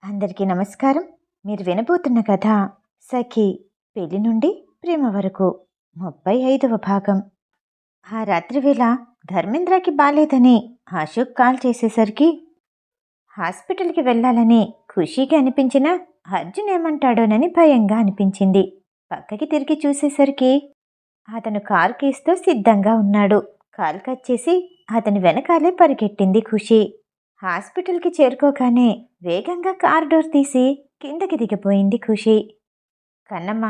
అందరికీ నమస్కారం. మీరు వినబోతున్న కథ సఖి పెళ్లి నుండి ప్రేమ వరకు 35వ భాగం. ఆ రాత్రి వేళ ధర్మేంద్రకి బాలేదని అశోక్ కాల్ చేసేసరికి హాస్పిటల్కి వెళ్ళాలని ఖుషీగా అనిపించినా అర్జున్ ఏమంటాడోనని భయంగా అనిపించింది. పక్కకి తిరిగి చూసేసరికి అతను కారు కీస్తో సిద్ధంగా ఉన్నాడు. కాల్ కట్ చేసి అతని వెనకాలే పరిగెట్టింది ఖుషి. హాస్పిటల్కి చేరుకోగానే వేగంగా కార్ డోర్ తీసి కిందకి దిగిపోయింది ఖుషి. కన్నమ్మ,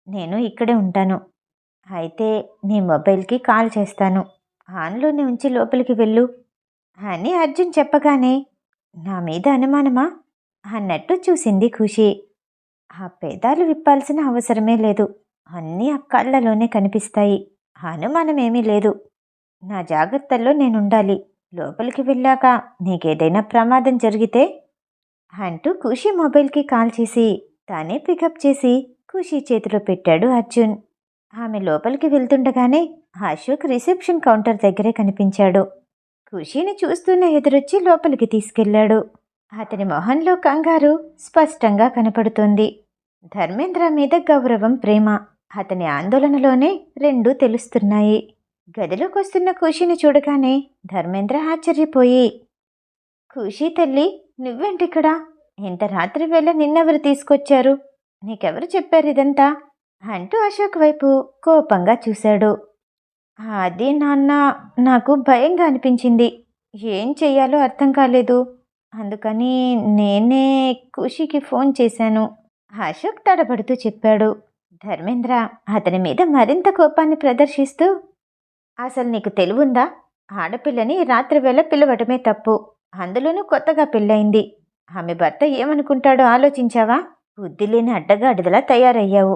నేను ఇక్కడే ఉంటాను. అయితే నీ మొబైల్కి కాల్ చేస్తాను. ఆన్లోనే ఉంచి లోపలికి వెళ్ళు అని అర్జున్ చెప్పగానే నా మీద అనుమానమా అన్నట్టు చూసింది ఖుషి. ఆ పెదాలు విప్పాల్సిన అవసరమే లేదు. అన్నీ ఆ కళ్ళలోనే కనిపిస్తాయి. అనుమానమేమీ లేదు. నా జాగ్రత్తల్లో నేనుండాలి. లోపలికి వెళ్ళాక నీకేదైనా ప్రమాదం జరిగితే అంటూ ఖుషి మొబైల్కి కాల్ చేసి తానే పికప్ చేసి ఖుషి చేతిలో పెట్టాడు అర్జున్. ఆమె లోపలికి వెళ్తుండగానే అశోక్ రిసెప్షన్ కౌంటర్ దగ్గరే కనిపించాడు. ఖుషిని చూస్తూనే ఎదురొచ్చి లోపలికి తీసుకెళ్లాడు. అతని మొహంలో కంగారు స్పష్టంగా కనపడుతోంది. ధర్మేంద్ర మీద గౌరవం, ప్రేమ అతని ఆందోళనలోనే రెండూ తెలుస్తున్నాయి. గదిలోకొస్తున్న ఖుషిని చూడగానే ధర్మేంద్ర ఆశ్చర్యపోయి, ఖుషి తల్లి, నువ్వేంటిక్కడా? ఇంత రాత్రి వేళ నిన్నెవరు తీసుకొచ్చారు? నీకెవరు చెప్పారు ఇదంతా అంటూ అశోక్ వైపు కోపంగా చూశాడు. అది నాన్న, నాకు భయంగా అనిపించింది. ఏం చెయ్యాలో అర్థం కాలేదు. అందుకని నేనే ఖుషికి ఫోన్ చేశాను అశోక్ తడబడుతూ చెప్పాడు. ధర్మేంద్ర అతని మీద మరింత కోపాన్ని ప్రదర్శిస్తూ, అసలు నీకు తెలివుందా? ఆడపిల్లని రాత్రివేళ పిలవటమే తప్పు. అందులోనూ కొత్తగా పెళ్ళయింది. ఆమె భర్త ఏమనుకుంటాడో ఆలోచించావా? బుద్ధి లేని అడ్డగాడిదలా తయారయ్యావు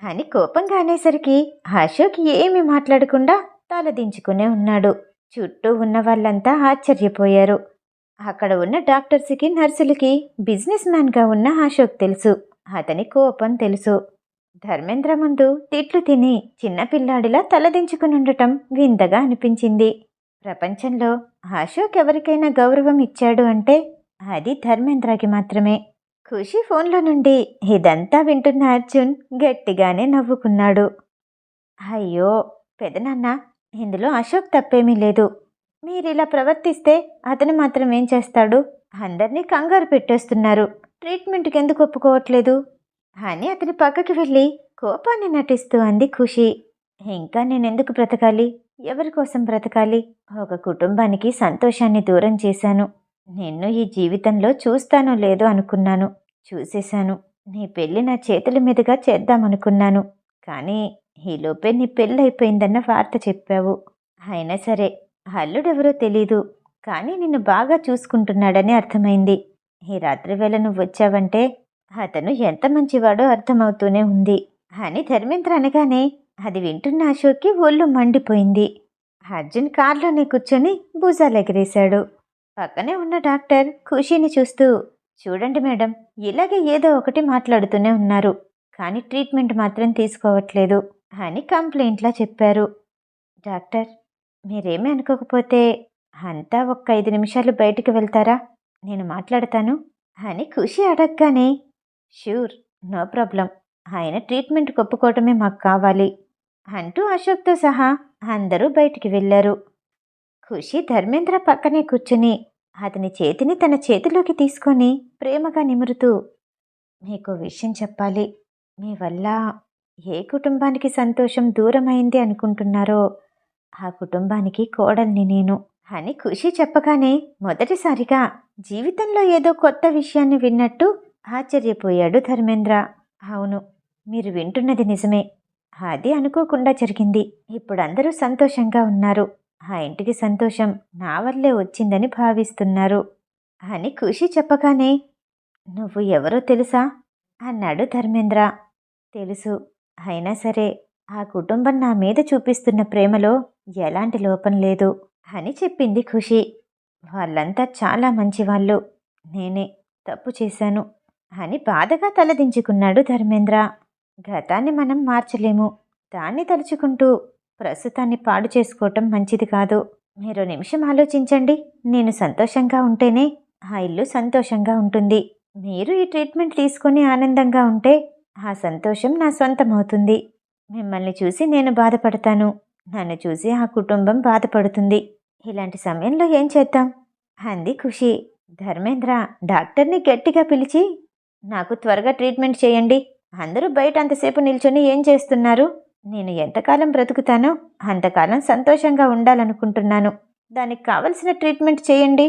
అని కోపంగా అనేసరికి అశోక్ ఏమీ మాట్లాడకుండా తలదించుకునే ఉన్నాడు. చుట్టూ ఉన్న వాళ్ళంతా ఆశ్చర్యపోయారు. అక్కడ ఉన్న డాక్టర్స్కి, నర్సులకి బిజినెస్ మ్యాన్గా ఉన్న అశోక్ తెలుసు. అతని కోపం తెలుసు. ధర్మేంద్ర ముందు తిట్లు తిని చిన్నపిల్లాడిలా తలదించుకునుండటం వింతగా అనిపించింది. ప్రపంచంలో అశోక్ ఎవరికైనా గౌరవం ఇచ్చాడు అంటే అది ధర్మేంద్రకి మాత్రమే. ఖుషి ఫోన్లో నుండి ఇదంతా వింటున్న అర్జున్ గట్టిగానే నవ్వుకున్నాడు. అయ్యో పెదనాన్న, ఇందులో అశోక్ తప్పేమీ లేదు. మీరిలా ప్రవర్తిస్తే అతను మాత్రం ఏం చేస్తాడు? అందరినీ కంగారు పెట్టేస్తున్నారు. ట్రీట్మెంట్కి ఎందుకు ఒప్పుకోవట్లేదు అని అతని పక్కకి వెళ్ళి కోపాన్ని నటిస్తూ అంది ఖుషి. ఇంకా నేనెందుకు బ్రతకాలి? ఎవరి కోసం బ్రతకాలి? ఒక కుటుంబానికి సంతోషాన్ని దూరం చేశాను. నిన్ను ఈ జీవితంలో చూస్తానో లేదో అనుకున్నాను. చూసేశాను. నీ పెళ్లి నా చేతుల మీదుగా చేద్దామనుకున్నాను. కానీ ఈలోపే నీ పెళ్ళైపోయిందన్న వార్త చెప్పావు. అయినా సరే, అల్లుడెవరో తెలీదు, కానీ నిన్ను బాగా చూసుకుంటున్నాడని అర్థమైంది. ఈ రాత్రివేళ నువ్వొచ్చావంటే అతను ఎంత మంచివాడో అర్థమవుతూనే ఉంది అని ధర్మేంద్ర అనగానే అది వింటున్న అశోక్కి ఒళ్ళు మండిపోయింది. అర్జున్ కార్లోనే కూర్చొని భుజాలెగరేశాడు. పక్కనే ఉన్న డాక్టర్ ఖుషీని చూస్తూ, చూడండి మేడం, ఇలాగే ఏదో ఒకటి మాట్లాడుతూనే ఉన్నారు, కానీ ట్రీట్మెంట్ మాత్రం తీసుకోవట్లేదు అని కంప్లైంట్లా చెప్పారు. డాక్టర్, మీరేమీ అనుకోకపోతే అంతా ఒక్క 5 నిమిషాలు బయటికి వెళ్తారా? నేను మాట్లాడతాను అని ఖుషి అడగగానే, ష్యూర్, నో ప్రాబ్లం. ఆయన ట్రీట్మెంట్ ఒప్పుకోవటమే మాకు కావాలి అంటూ అశోక్తో సహా అందరూ బయటికి వెళ్ళారు. ఖుషి ధర్మేంద్ర పక్కనే కూర్చుని అతని చేతిని తన చేతిలోకి తీసుకొని ప్రేమగా నిమురుతూ, మీకు విషయం చెప్పాలి. మీ వల్ల ఏ కుటుంబానికి సంతోషం దూరమైంది అనుకుంటున్నారో ఆ కుటుంబానికి కోడల్ని నేను అని ఖుషి చెప్పగానే మొదటిసారిగా జీవితంలో ఏదో కొత్త విషయాన్ని విన్నట్టు ఆశ్చర్యపోయాడు ధర్మేంద్ర. అవును, మీరు వింటున్నది నిజమే. అది అనుకోకుండా జరిగింది. ఇప్పుడు అందరూ సంతోషంగా ఉన్నారు. ఆ ఇంటికి సంతోషం నా వల్లే వచ్చిందని భావిస్తున్నారు అని ఖుషి చెప్పగానే, నువ్వు ఎవరో తెలుసా అన్నాడు ధర్మేంద్ర. తెలుసు. అయినా సరే ఆ కుటుంబం నా మీద చూపిస్తున్న ప్రేమలో ఎలాంటి లోపం లేదు అని చెప్పింది ఖుషి. వాళ్ళంతా చాలా మంచివాళ్ళు. నేనే తప్పు చేశాను అని బాధగా తలదించుకున్నాడు ధర్మేంద్ర. గతాన్ని మనం మార్చలేము. దాన్ని తలుచుకుంటూ ప్రస్తుతాన్ని పాడు చేసుకోవటం మంచిది కాదు. మీరు నిమిషం ఆలోచించండి. నేను సంతోషంగా ఉంటేనే ఆ ఇల్లు సంతోషంగా ఉంటుంది. మీరు ఈ ట్రీట్మెంట్ తీసుకొని ఆనందంగా ఉంటే ఆ సంతోషం నా సొంతమవుతుంది. మిమ్మల్ని చూసి నేను బాధపడతాను. నన్ను చూసి ఆ కుటుంబం బాధపడుతుంది. ఇలాంటి సమయంలో ఏం చేద్దాం? అంది ఖుషి. ధర్మేంద్ర డాక్టర్ని గట్టిగా పిలిచి, నాకు త్వరగా ట్రీట్మెంట్ చేయండి. అందరూ బయట అంతసేపు నిల్చొని ఏం చేస్తున్నారు? నేను ఎంతకాలం బ్రతుకుతానో అంతకాలం సంతోషంగా ఉండాలనుకుంటున్నాను. దానికి కావలసిన ట్రీట్మెంట్ చేయండి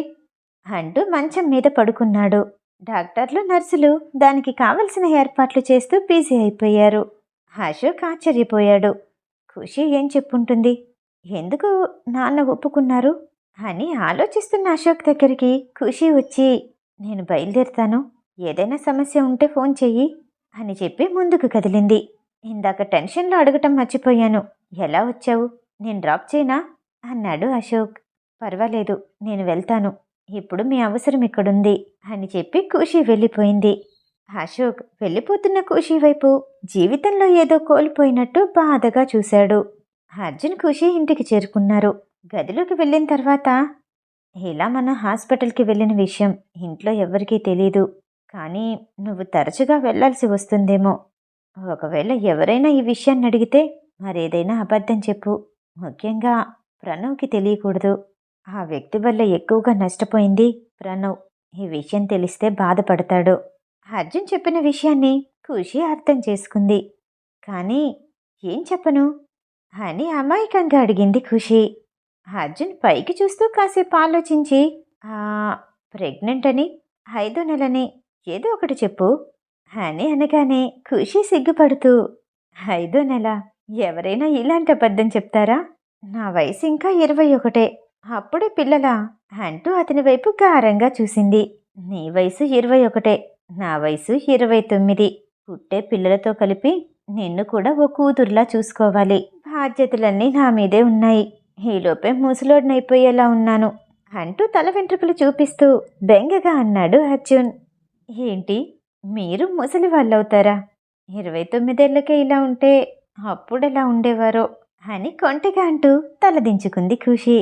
అంటూ మంచం మీద పడుకున్నాడు. డాక్టర్లు నర్సులు దానికి కావలసిన ఏర్పాట్లు చేస్తూ బిజీ అయిపోయారు. అశోక్ ఆశ్చర్యపోయాడు. ఖుషి ఏం చెప్పుంటుంది? ఎందుకు నాన్న ఒప్పుకున్నారు అని ఆలోచిస్తున్న అశోక్ దగ్గరికి ఖుషి వచ్చి, నేను బయలుదేరుతాను, ఏదైనా సమస్య ఉంటే ఫోన్ చెయ్యి అని చెప్పి ముందుకు కదిలింది. ఇందాక టెన్షన్లో అడగటం మర్చిపోయాను, ఎలా వచ్చావు? నేను డ్రాప్ చేయనా అన్నాడు అశోక్. పర్వాలేదు, నేను వెళ్తాను, ఇప్పుడు మీ అవసరం ఇక్కడుంది అని చెప్పి ఖుషి వెళ్ళిపోయింది. అశోక్ వెళ్ళిపోతున్న ఖుషి వైపు జీవితంలో ఏదో కోల్పోయినట్టు బాధగా చూశాడు. అర్జున్ ఖుషి ఇంటికి చేరుకున్నారు. గదిలోకి వెళ్ళిన తర్వాత, ఇలా మనం హాస్పిటల్కి వెళ్ళిన విషయం ఇంట్లో ఎవ్వరికీ తెలీదు, కానీ నువ్వు తరచుగా వెళ్లాల్సి వస్తుందేమో. ఒకవేళ ఎవరైనా ఈ విషయాన్ని అడిగితే మరేదైనా అబద్ధం చెప్పు. ముఖ్యంగా ప్రణవ్కి తెలియకూడదు. ఆ వ్యక్తి వల్ల ఎక్కువగా నష్టపోయింది ప్రణవ్. ఈ విషయం తెలిస్తే బాధపడతాడు. అర్జున్ చెప్పిన విషయాన్ని ఖుషి అర్థం చేసుకుంది. కానీ ఏం చెప్పను అని అమాయకంగా అడిగింది ఖుషి. అర్జున్ పైకి చూస్తూ కాసేపు ఆలోచించి, "ఆ, ప్రెగ్నెంట్ అని, 5వ నెలని, ఏదో ఒకటి చెప్పు" అని అనగానే ఖుషి సిగ్గుపడుతూ, 5వ నెల? ఎవరైనా ఇలాంటి అబద్ధం చెప్తారా? నా వయసు ఇంకా 21, అప్పుడే పిల్లలా అంటూ అతని వైపు గారంగా చూసింది. నీ వయసు 21, నా వయసు 29. పుట్టే పిల్లలతో కలిపి నిన్ను కూడా ఓ కూతురులా చూసుకోవాలి. బాధ్యతలన్నీ నా మీదే ఉన్నాయి. ఈలోపే ముసలోడినైపోయేలా ఉన్నాను అంటూ తల వెంట్రుకలు చూపిస్తూ బెంగగా అన్నాడు అర్జున్. ఏంటి, మీరు ముసలి వాళ్ళవుతారా? 29 ఇలా ఉంటే అప్పుడెలా ఉండేవారో అని కొంటెగా అంటూ తలదించుకుంది ఖుషి.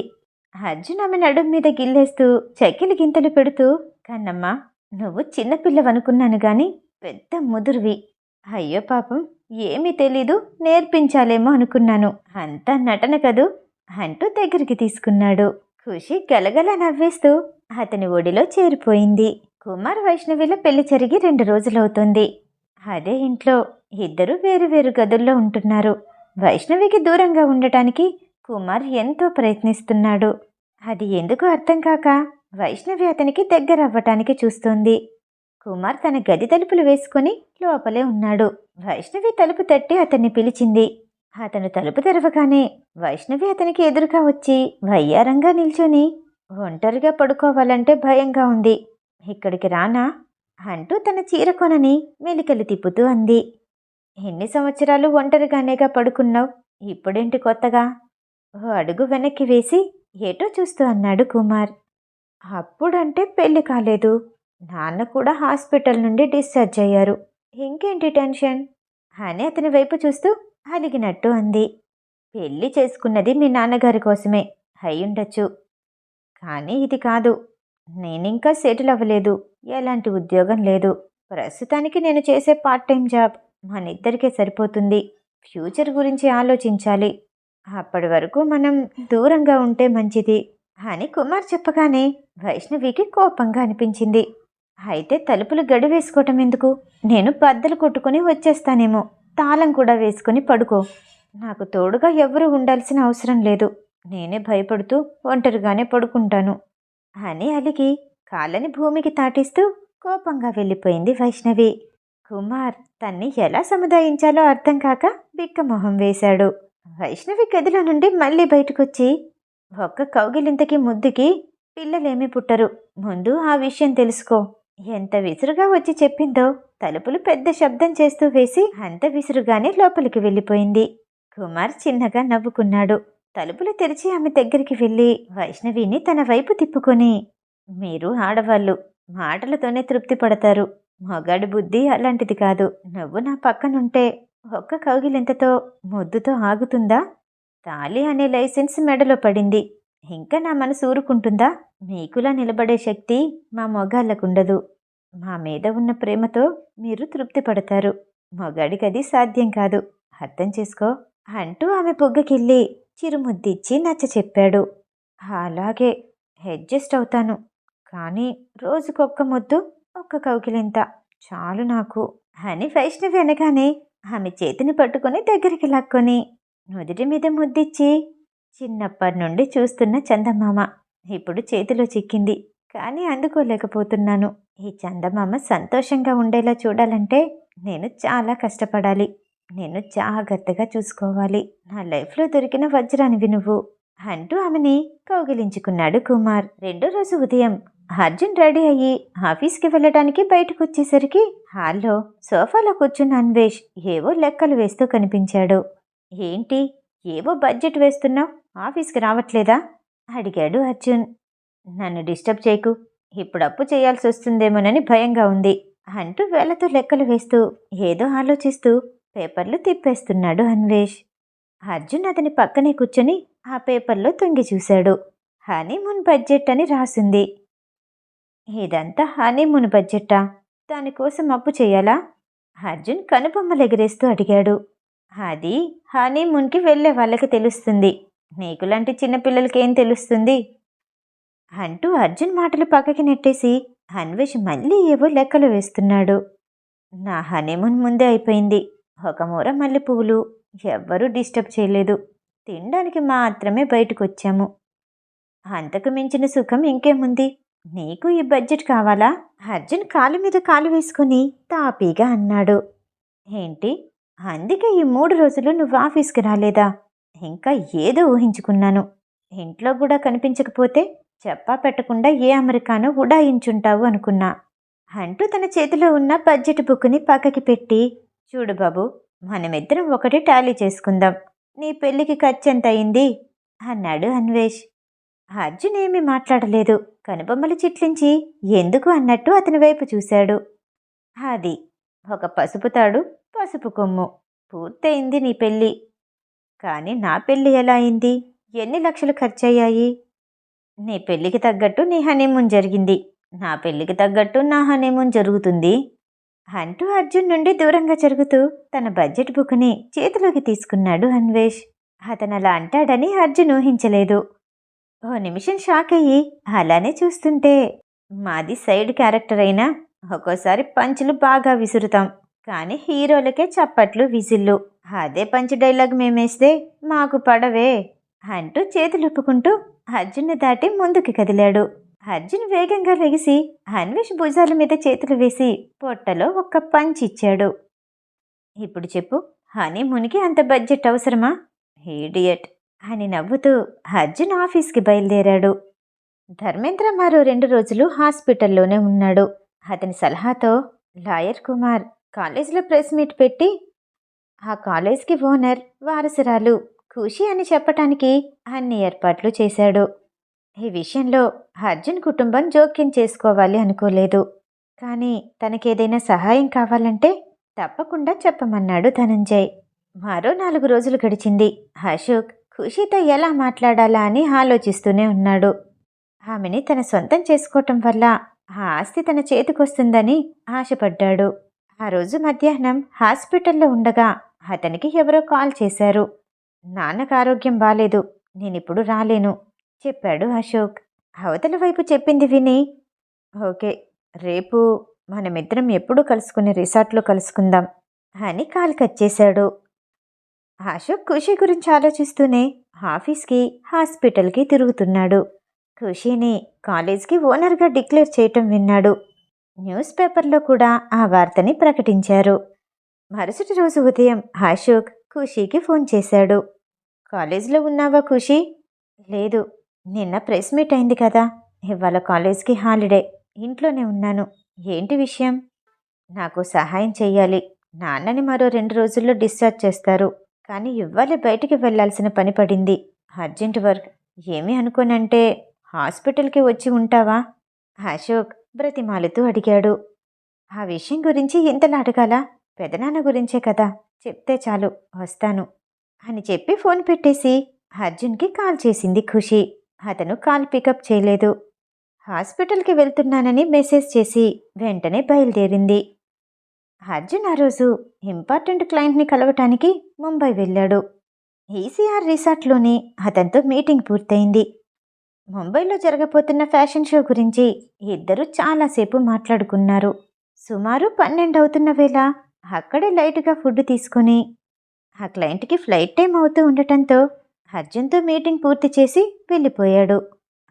అర్జున్ ఆమె నడుం మీద గిల్లేస్తూ చెక్కిలి గింతలు పెడుతూ, కన్నమ్మా, నువ్వు చిన్నపిల్లవనుకున్నాను గాని పెద్ద ముదురువి. అయ్యో పాపం, ఏమీ తెలీదు, నేర్పించాలేమో అనుకున్నాను, అంతా నటన కదూ అంటూ దగ్గరికి తీసుకున్నాడు. ఖుషి గలగల నవ్వేస్తూ అతని ఒడిలో చేరిపోయింది. కుమార్ వైష్ణవిల పెళ్లి జరిగి 2 రోజులవుతుంది. అదే ఇంట్లో ఇద్దరు వేరువేరు గదుల్లో ఉంటున్నారు. వైష్ణవికి దూరంగా ఉండటానికి కుమార్ ఎంతో ప్రయత్నిస్తున్నాడు. అది ఎందుకు అర్థం కాక వైష్ణవి అతనికి దగ్గరవ్వటానికి చూస్తోంది. కుమార్ తన గది తలుపులు వేసుకుని లోపలే ఉన్నాడు. వైష్ణవి తలుపు తట్టి అతన్ని పిలిచింది. అతను తలుపు తెరవగానే వైష్ణవి అతనికి ఎదురుగా వచ్చి వయ్యారంగా నిల్చొని, ఒంటరిగా పడుకోవాలంటే భయంగా ఉంది, ఇక్కడికి రానా అంటూ తన చీరకొనని మెలికలు తిప్పుతూ అంది. ఎన్ని సంవత్సరాలు ఒంటరిగానేగా పడుకున్నావు, ఇప్పుడేంటి కొత్తగా? ఓ అడుగు వెనక్కి వేసి ఏటో చూస్తూ అన్నాడు కుమార్. అప్పుడంటే పెళ్లి కాలేదు, నాన్న కూడా హాస్పిటల్ నుండి డిశ్చార్జ్ అయ్యారు, ఇంకేంటి టెన్షన్ అని అతని వైపు చూస్తూ అలిగినట్టు అంది. పెళ్లి చేసుకున్నది మీ నాన్నగారి కోసమే అయ్యుండొచ్చు, కానీ ఇది కాదు. నేనింకా సెటిల్ అవ్వలేదు, ఎలాంటి ఉద్యోగం లేదు. ప్రస్తుతానికి నేను చేసే పార్ట్ టైం జాబ్ మనిద్దరికే సరిపోతుంది. ఫ్యూచర్ గురించి ఆలోచించాలి. అప్పటి వరకు మనం దూరంగా ఉంటే మంచిది అని కుమార్ చెప్పగానే వైష్ణవికి కోపంగా అనిపించింది. అయితే తలుపులు గడి వేసుకోవటం ఎందుకు? నేను బద్దలు కొట్టుకుని వచ్చేస్తానేమో, తాళం కూడా వేసుకుని పడుకో. నాకు తోడుగా ఎవరూ ఉండాల్సిన అవసరం లేదు, నేనే భయపడుతూ ఒంటరిగానే పడుకుంటాను అని అలిగి కాళ్ళని భూమికి తాటిస్తూ కోపంగా వెళ్ళిపోయింది వైష్ణవి. కుమార్ తన్ని ఎలా సముదాయించాలో అర్థం కాక బిక్కమొహం వేశాడు. వైష్ణవి గదిలో నుండి మళ్ళీ బయటకొచ్చి, ఒక్క కౌగిలింతకి ముద్దుకి పిల్లలేమీ పుట్టరు, ముందు ఆ విషయం తెలుసుకో. ఎంత విసురుగా వచ్చి చెప్పిందో. తలుపులు పెద్ద శబ్దం చేస్తూ వేసి అంత విసురుగానే లోపలికి వెళ్ళిపోయింది. కుమార్ చిన్నగా నవ్వుకున్నాడు. తలుపులు తెరిచి ఆమె దగ్గరికి వెళ్ళి వైష్ణవిని తన వైపు తిప్పుకొని, మీరు ఆడవాళ్ళు మాటలతోనే తృప్తి పడతారు, మగాడి బుద్ధి అలాంటిది కాదు. నువ్వు నా పక్కనుంటే ఒక్క కౌగిలింతతో ముద్దుతో ఆగుతుందా? తాళి అనే లైసెన్స్ మెడలో పడింది, ఇంకా నా మనసు ఊరుకుంటుందా? మీకులా నిలబడే శక్తి మా మొగాళ్ళకుండదు. మా మీద ఉన్న ప్రేమతో మీరు తృప్తి పడతారు. మగాడికది సాధ్యం కాదు. అర్థం చేసుకో అంటూ ఆమె బుగ్గకిల్లి చిరుముద్దిచ్చి నచ్చచెప్పాడు. అలాగే అడ్జస్ట్ అవుతాను. కానీ రోజుకొక్క ముద్దు, ఒక్క కౌగిలింత చాలు నాకు అని వైష్ణవి అనగానే ఆమె చేతిని పట్టుకొని దగ్గరికి లాక్కొని నుదిటి మీద ముద్దిచ్చి చిన్నప్పటి నుండి చూస్తున్న చందమామ ఇప్పుడు చేతిలో చిక్కింది. కానీ అందుకోలేకపోతున్నాను. ఈ చందమామ సంతోషంగా ఉండేలా చూడాలంటే నేను చాలా కష్టపడాలి. నేను జాగ్రత్తగా చూసుకోవాలి. నా లైఫ్లో దొరికిన వజ్రానివి నువ్వు అంటూ ఆమెని కౌగిలించుకున్నాడు కుమార్. రెండో రోజు ఉదయం అర్జున్ రెడీ అయ్యి ఆఫీస్కి వెళ్ళడానికి బయటకు వచ్చేసరికి హాల్లో సోఫాలో కూర్చున్న అన్వేష్ ఏవో లెక్కలు వేస్తూ కనిపించాడు. ఏంటి ఏవో బడ్జెట్ వేస్తున్నావు, ఆఫీస్కి రావట్లేదా అడిగాడు అర్జున్. నన్ను డిస్టర్బ్ చేయకు, ఇప్పుడు అప్పు చేయాల్సి వస్తుందేమోనని భయంగా ఉంది అంటూ వేలతో లెక్కలు వేస్తూ ఏదో ఆలోచిస్తూ పేపర్లు తిప్పేస్తున్నాడు అన్వేష్. అర్జున్ అతని పక్కనే కూర్చొని ఆ పేపర్లో తొంగి చూశాడు. హనీమూన్ బడ్జెట్ అని రాసింది. ఇదంతా హనీమూన్ బడ్జెట్టా? దానికోసం అప్పు చేయాలా? అర్జున్ కనుబొమ్మలెగరేస్తూ అడిగాడు. అది హనీమూన్కి వెళ్ళే వాళ్ళకి తెలుస్తుంది. నీకులాంటి చిన్నపిల్లలకేం తెలుస్తుంది అంటూ అర్జున్ మాటలు పక్కకి నెట్టేసి అన్వేష్ మళ్ళీ ఏవో లెక్కలు వేస్తున్నాడు. నా హనీమూన్ ముందే అయిపోయింది. ఒక మూర మల్లె పువ్వులు, ఎవ్వరూ డిస్టర్బ్ చేయలేదు. తినడానికి మాత్రమే బయటకు వచ్చాము. అంతకు మించిన సుఖం ఇంకేముంది? నీకు ఈ బడ్జెట్ కావాలా? అర్జున్ కాలు మీద కాలు వేసుకుని తాపీగా అన్నాడు. ఏంటి? అందుకే ఈ 3 రోజులు నువ్వు ఆఫీస్కి రాలేదా? ఇంకా ఏదో ఊహించుకున్నాను. ఇంట్లో కూడా కనిపించకపోతే చెప్పా పెట్టకుండా ఏ అమెరికానో ఉడాయించుంటావు అనుకున్నా అంటూ తన చేతిలో ఉన్న బడ్జెట్ బుక్ని పక్కకి పెట్టి, చూడు బాబు, మనమిద్దరం ఒకటి టాలీ చేసుకుందాం. నీ పెళ్లికి ఖర్చెంత అయింది అన్నాడు అన్వేష్. అర్జున్ ఏమీ మాట్లాడలేదు. కనుబొమ్మలు చిట్లించి ఎందుకు అన్నట్టు అతని వైపు చూశాడు. అది ఒక పసుపు తాడు, పసుపు కొమ్ము. పూర్తయింది నీ పెళ్ళి. కానీ నా పెళ్ళి ఎలా అయింది? ఎన్ని లక్షలు ఖర్చయ్యాయి? నీ పెళ్ళికి తగ్గట్టు నీ హనీమూన్ జరిగింది. నా పెళ్ళికి తగ్గట్టు నా హనీమూన్ జరుగుతుంది అంటూ అర్జున్ నుండి దూరంగా జరుగుతూ తన బడ్జెట్ బుక్ని చేతిలోకి తీసుకున్నాడు అన్వేష్. అతను అలా అంటాడని అర్జున్ ఊహించలేదు. ఓ నిమిషం షాక్ అయ్యి అలానే చూస్తుంటే, మాది సైడ్ క్యారెక్టర్ అయినా ఒక్కోసారి పంచులు బాగా విసురుతాం. కానీ హీరోలకే చప్పట్లు విజిల్లు. అదే పంచ్ డైలాగ్ మేమేస్తే మాకు పడవే అంటూ చేతులుప్పుకుంటూ అర్జున్ని దాటి ముందుకు కదిలాడు. అర్జున్ వేగంగా లెగిసి అన్వేష్ భుజాల మీద చేతులు వేసి పొట్టలో ఒక్క పంచ్ ఇచ్చాడు. ఇప్పుడు చెప్పు, హనీమూన్కి అంత బడ్జెట్ అవసరమా? ఈడియట్ అని నవ్వుతూ అర్జున్ ఆఫీస్కి బయలుదేరాడు. ధర్మేంద్ర మరో 2 రోజులు హాస్పిటల్లోనే ఉన్నాడు. అతని సలహాతో లాయర్ కుమార్ కాలేజీలో ప్రెస్ మీట్ పెట్టి ఆ కాలేజ్కి ఓనర్, వారసురాలు ఖుషి అని చెప్పటానికి అన్ని ఏర్పాట్లు చేశాడు. ఈ విషయంలో అర్జున్ కుటుంబం జోక్యం చేసుకోవాలి అనుకోలేదు. కానీ తనకేదైనా సహాయం కావాలంటే తప్పకుండా చెప్పమన్నాడు ధనంజయ్. మరో 4 రోజులు గడిచింది. అశోక్ ఖుషితో ఎలా మాట్లాడాలా అని ఆలోచిస్తూనే ఉన్నాడు. ఆమెని తన సొంతం చేసుకోవటం వల్ల ఆ ఆస్తి తన చేతికొస్తుందని ఆశపడ్డాడు. ఆ రోజు మధ్యాహ్నం హాస్పిటల్లో ఉండగా అతనికి ఎవరో కాల్ చేశారు. నాన్నకు ఆరోగ్యం బాలేదు, నేనిప్పుడు రాలేను చెప్పాడు అశోక్. అవతల వైపు చెప్పింది విని, ఓకే, రేపు మనమిద్దరం ఎప్పుడూ కలుసుకునే రిసార్ట్లో కలుసుకుందాం అని కాల్ కట్ చేశాడు. అశోక్ ఖుషి గురించి ఆలోచిస్తూనే ఆఫీస్కి, హాస్పిటల్కి తిరుగుతున్నాడు. ఖుషీని కాలేజ్కి ఓనర్గా డిక్లేర్ చేయటం విన్నాడు. న్యూస్ పేపర్లో కూడా ఆ వార్తని ప్రకటించారు. మరుసటి రోజు ఉదయం అశోక్ ఖుషీకి ఫోన్ చేశాడు. కాలేజ్లో ఉన్నావా ఖుషీ? లేదు, నిన్న ప్రెస్ మీట్ అయింది కదా, ఇవాళ కాలేజ్కి హాలిడే, ఇంట్లోనే ఉన్నాను. ఏంటి విషయం? నాకు సహాయం చెయ్యాలి. నాన్నని మరో 2 రోజుల్లో డిశ్చార్జ్ చేస్తారు. కానీ ఇవ్వాలి బయటికి వెళ్లాల్సిన పని పడింది. Urgent work. ఏమీ అనుకోనంటే హాస్పిటల్కి వచ్చి ఉంటావా? అశోక్ బ్రతిమాలుతూ అడిగాడు. ఆ విషయం గురించి ఇంతలా అడగాలా? పెదనాన్న గురించే కదా, చెప్తే చాలు, వస్తాను అని చెప్పి ఫోన్ పెట్టేసి అర్జున్కి కాల్ చేసింది ఖుషి. అతను కాల్ పికప్ చేయలేదు. హాస్పిటల్కి వెళ్తున్నానని మెసేజ్ చేసి వెంటనే బయలుదేరింది. అర్జున్ ఆ రోజు ఇంపార్టెంట్ క్లయింట్ని కలవటానికి ముంబై వెళ్ళాడు. ఈసీఆర్ రిసార్ట్లోనే అతనితో మీటింగ్ పూర్తయింది. ముంబైలో జరగబోతున్న ఫ్యాషన్ షో గురించి ఇద్దరూ చాలాసేపు మాట్లాడుకున్నారు. సుమారు 12 అవుతున్న వేళ అక్కడే లైట్గా ఫుడ్ తీసుకుని ఆ క్లయింట్కి ఫ్లైట్ టైం అవుతూ ఉండటంతో అర్జున్తో మీటింగ్ పూర్తి చేసి వెళ్ళిపోయాడు.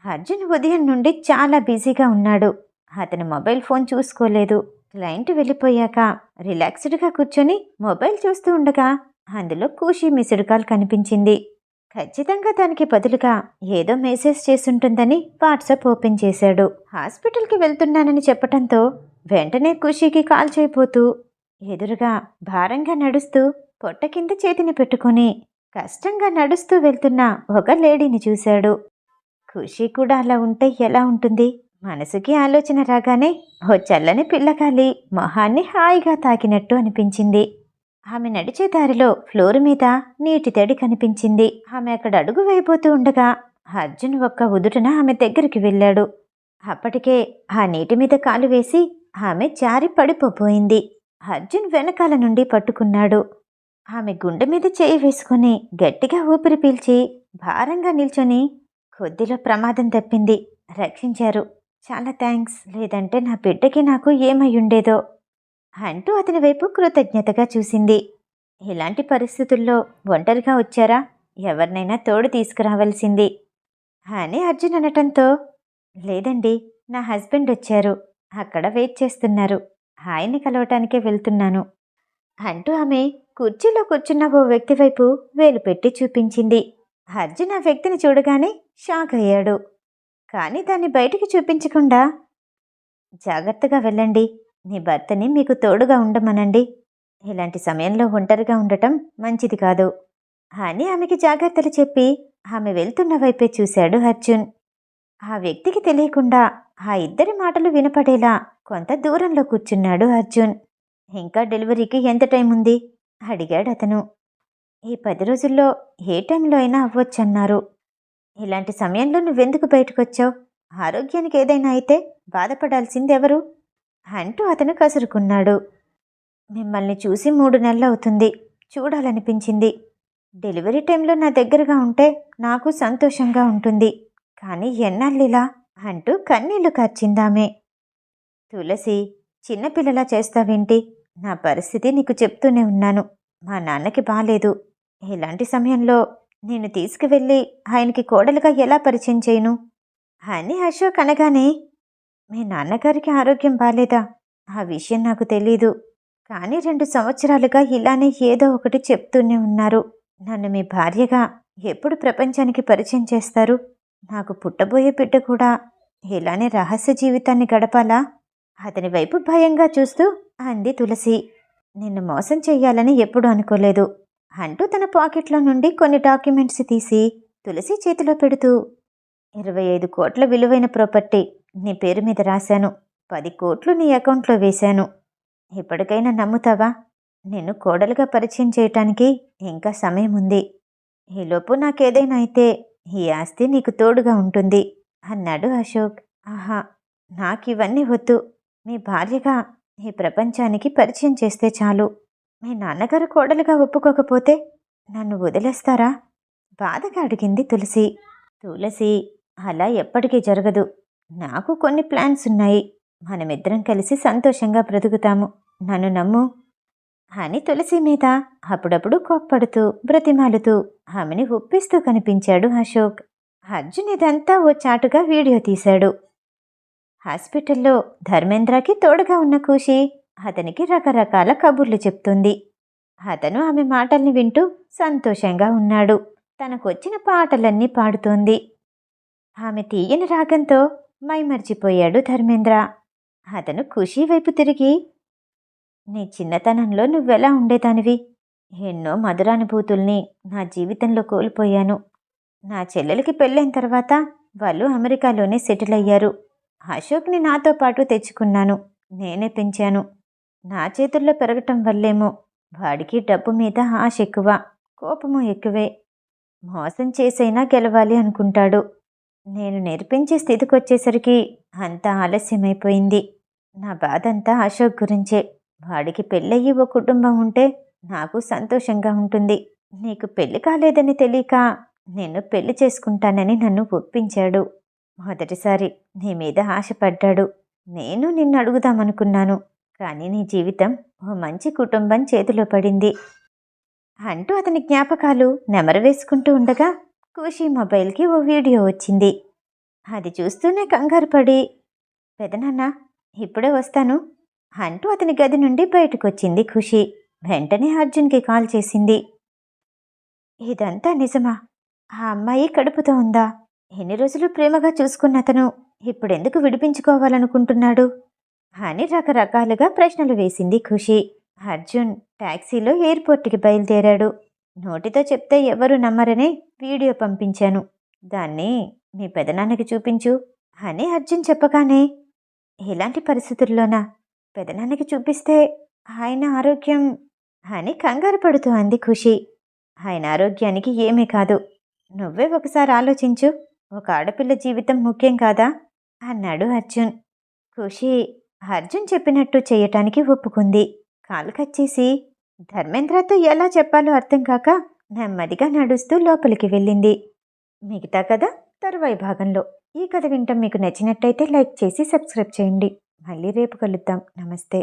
అర్జున్ ఉదయం నుండి చాలా బిజీగా ఉన్నాడు. అతను మొబైల్ ఫోన్ చూసుకోలేదు. క్లయింట్ వెళ్ళిపోయాక రిలాక్స్డ్గా కూర్చొని మొబైల్ చూస్తూ ఉండగా అందులో ఖుషి మిస్డ్ కాల్ కనిపించింది. ఖచ్చితంగా దానికి బదులుగా ఏదో మెసేజ్ చేసుంటుందని వాట్సాప్ ఓపెన్ చేశాడు. హాస్పిటల్కి వెళ్తున్నానని చెప్పటంతో వెంటనే ఖుషికి కాల్ చేయబోతూ ఎదురుగా భారంగా నడుస్తూ పొట్ట కింద చేతిని పెట్టుకొని కష్టంగా నడుస్తూ వెళ్తున్న ఒక లేడీని చూశాడు. ఖుషి కూడా అలా ఉంటే ఎలా ఉంటుంది? మనసుకి ఆలోచన రాగానే ఓ చల్లని పిల్లగాలి మొహాన్ని హాయిగా తాకినట్టు అనిపించింది. ఆమె నడిచే దారిలో ఫ్లోర్ మీద నీటి తడి కనిపించింది. ఆమె అక్కడ అడుగు వేయబోతూ ఉండగా అర్జున్ ఒక్క ఉదుటన ఆమె దగ్గరికి వెళ్ళాడు. అప్పటికే ఆ నీటి మీద కాలు వేసి ఆమె జారి పడిపోయింది. అర్జున్ వెనకాల నుండి పట్టుకున్నాడు. ఆమె గుండె మీద చేయి వేసుకుని గట్టిగా ఊపిరి పీల్చి భారంగా నిల్చొని కొద్దిలో ప్రమాదం తప్పింది, రక్షించారు, చాలా థ్యాంక్స్, లేదంటే నా బిడ్డకి నాకు ఏమై ఉండేదో అంటూ అతని వైపు కృతజ్ఞతగా చూసింది. ఇలాంటి పరిస్థితుల్లో ఒంటరిగా వచ్చారా? ఎవరినైనా తోడు తీసుకురావాల్సింది అని అర్జున్ అనటంతో, లేదండి, నా హస్బెండ్ వచ్చారు, అక్కడ వెయిట్ చేస్తున్నారు, ఆయన్ని కలవటానికే వెళ్తున్నాను అంటూ ఆమె కుర్చీలో కూర్చున్న ఓ వ్యక్తి వైపు వేలు పెట్టి చూపించింది. అర్జున్ ఆ వ్యక్తిని చూడగానే షాక్ అయ్యాడు. కానీ దాన్ని బయటికి చూపించకుండా, జాగ్రత్తగా వెళ్ళండి, మీ భర్తని మీకు తోడుగా ఉండమనండి, ఇలాంటి సమయంలో ఒంటరిగా ఉండటం మంచిది కాదు అని ఆమెకి జాగ్రత్తలు చెప్పి ఆమె వెళ్తున్న వైపే చూశాడు అర్జున్. ఆ వ్యక్తికి తెలియకుండా ఆ ఇద్దరి మాటలు వినపడేలా కొంత దూరంలో కూర్చున్నాడు అర్జున్. ఇంకా డెలివరీకి ఎంత టైం ఉంది అడిగాడు అతను. ఈ 10 రోజుల్లో ఏ టైంలో అయినా అవ్వచ్చన్నారు. ఇలాంటి సమయంలో నువ్వెందుకు బయటకొచ్చావు? ఆరోగ్యానికి ఏదైనా అయితే బాధపడాల్సిందెవరు అంటూ అతను కసురుకున్నాడు. మిమ్మల్ని చూసి 3 నెలలవుతుంది, చూడాలనిపించింది. డెలివరీ టైంలో నా దగ్గరగా ఉంటే నాకు సంతోషంగా ఉంటుంది, కానీ ఎన్నాళ్ళిలా అంటూ కన్నీళ్లు కార్చిందామే. తులసి, చిన్నపిల్లలా చేస్తావేంటి? నా పరిస్థితి నీకు చెప్తూనే ఉన్నాను. మా నాన్నకి బాలేదు. ఇలాంటి సమయంలో నేను తీసుకువెళ్ళి ఆయనకి కోడలుగా ఎలా పరిచయం చేయను అని అశోక్ అనగానే, మీ నాన్నగారికి ఆరోగ్యం బాలేదా? ఆ విషయం నాకు తెలీదు, కానీ 2 సంవత్సరాలుగా ఇలానే ఏదో ఒకటి చెప్తూనే ఉన్నారు. నన్ను మీ భార్యగా ఎప్పుడు ప్రపంచానికి పరిచయం చేస్తారు? నాకు పుట్టబోయే బిడ్డ కూడా ఇలానే రహస్య జీవితాన్ని గడపాలా? అతని వైపు భయంగా చూస్తూ అంది తులసి. నిన్ను మోసం చెయ్యాలని ఎప్పుడూ అనుకోలేదు అంటూ తన పాకెట్లో నుండి కొన్ని డాక్యుమెంట్స్ తీసి తులసి చేతిలో పెడుతూ, 25 కోట్ల విలువైన ప్రాపర్టీ నీ పేరు మీద రాశాను, 10 కోట్లు నీ అకౌంట్లో వేశాను. ఇప్పటికైనా నమ్ముతావా? నిన్ను కోడలుగా పరిచయం చేయటానికి ఇంకా సమయం ఉంది. ఈలోపు నాకేదైనా అయితే ఈ ఆస్తి నీకు తోడుగా ఉంటుంది అన్నాడు అశోక్. ఆహా, నాకివన్నీ వద్దు. మీ భార్యగా ఈ ప్రపంచానికి పరిచయం చేస్తే చాలు. మీ నాన్నగారు కోడలుగా ఒప్పుకోకపోతే నన్ను వదిలేస్తారా? బాధగా అడిగింది తులసి. తులసి, అలా ఎప్పటికీ జరగదు. నాకు కొన్ని ప్లాన్స్ ఉన్నాయి. మనమిద్దరం కలిసి సంతోషంగా బ్రతుకుతాము, నన్ను నమ్ము అని తులసి మీద అప్పుడప్పుడు కోప్పడుతూ బ్రతిమాలుతూ ఆమెని ఒప్పిస్తూ కనిపించాడు అశోక్. అర్జున్ ఇదంతా ఓ చాటుగా వీడియో తీశాడు. హాస్పిటల్లో ధర్మేంద్రకి తోడుగా ఉన్న ఖుషి అతనికి రకరకాల కబుర్లు చెప్తుంది. అతను ఆమె మాటల్ని వింటూ సంతోషంగా ఉన్నాడు. తనకొచ్చిన పాటలన్నీ పాడుతోంది. ఆమె తీయని రాగంతో మైమర్చిపోయాడు ధర్మేంద్ర. అతను ఖుషి వైపు తిరిగి, నీ చిన్నతనంలో నువ్వెలా ఉండేదానివి? ఎన్నో మధురానుభూతుల్ని నా జీవితంలో కోల్పోయాను. నా చెల్లెలకి పెళ్ళైన తర్వాత వాళ్ళు అమెరికాలోనే సెటిల్ అయ్యారు. అశోక్ని నాతో పాటు తెచ్చుకున్నాను, నేనే పెంచాను. నా చేతుల్లో పెరగటం వల్లేమో వాడికి డబ్బు మీద ఆశ ఎక్కువ, కోపము ఎక్కువే. మోసం చేసైనా గెలవాలి అనుకుంటాడు. నేను నేర్పించే స్థితికొచ్చేసరికి అంతా ఆలస్యమైపోయింది. నా బాధంతా అశోక్ గురించే. వాడికి పెళ్ళయ్యి ఓ కుటుంబం ఉంటే నాకు సంతోషంగా ఉంటుంది. నీకు పెళ్లి కాలేదని తెలియక నిన్ను పెళ్లి చేసుకుంటానని నన్ను ఒప్పించాడు. మొదటిసారి నీ మీద ఆశపడ్డాడు. నేను నిన్ను అడుగుదామనుకున్నాను. కానీ నీ జీవితం ఓ మంచి కుటుంబం చేతిలో పడింది అంటూ అతని జ్ఞాపకాలు నెమరు వేసుకుంటూ ఉండగా ఖుషీ మొబైల్కి ఓ వీడియో వచ్చింది. అది చూస్తూనే కంగారు పడి, పెదనాన్న ఇప్పుడే వస్తాను అంటూ అతని గది నుండి బయటకొచ్చింది ఖుషి. వెంటనే అర్జున్కి కాల్ చేసింది. ఇదంతా నిజమా? ఆ అమ్మాయి కడుపుతో ఉందా? ఎన్ని రోజులు ప్రేమగా చూసుకున్న అతను ఇప్పుడెందుకు విడిపించుకోవాలనుకుంటున్నాడు అని రకరకాలుగా ప్రశ్నలు వేసింది ఖుషి. అర్జున్ టాక్సీలో ఎయిర్పోర్ట్కి బయలుదేరాడు. నోటితో చెప్తే ఎవరు నమ్మరనే వీడియో పంపించాను. దాన్ని మీ పెదనాన్నకి చూపించు అని అర్జున్ చెప్పగానే, ఇలాంటి పరిస్థితుల్లోనా పెదనాన్నకి చూపిస్తే ఆయన ఆరోగ్యం అని కంగారు పడుతూ అంది ఖుషి. ఆయన ఆరోగ్యానికి ఏమీ కాదు. నువ్వే ఒకసారి ఆలోచించు. ఒక ఆడపిల్ల జీవితం ముఖ్యం కాదా అన్నాడు అర్జున్. ఖుషి అర్జున్ చెప్పినట్టు చేయటానికి ఒప్పుకుంది. కాలు కట్ చేసి ధర్మేంద్రతో ఎలా చెప్పాలో అర్థం కాక నెమ్మదిగా నడుస్తూ లోపలికి వెళ్ళింది. మిగతా కథ తరువాయి భాగంలో. ఈ కథ వింటాం మీకు నచ్చినట్టయితే లైక్ చేసి సబ్స్క్రైబ్ చేయండి. మళ్ళీ రేపు కలుద్దాం. నమస్తే.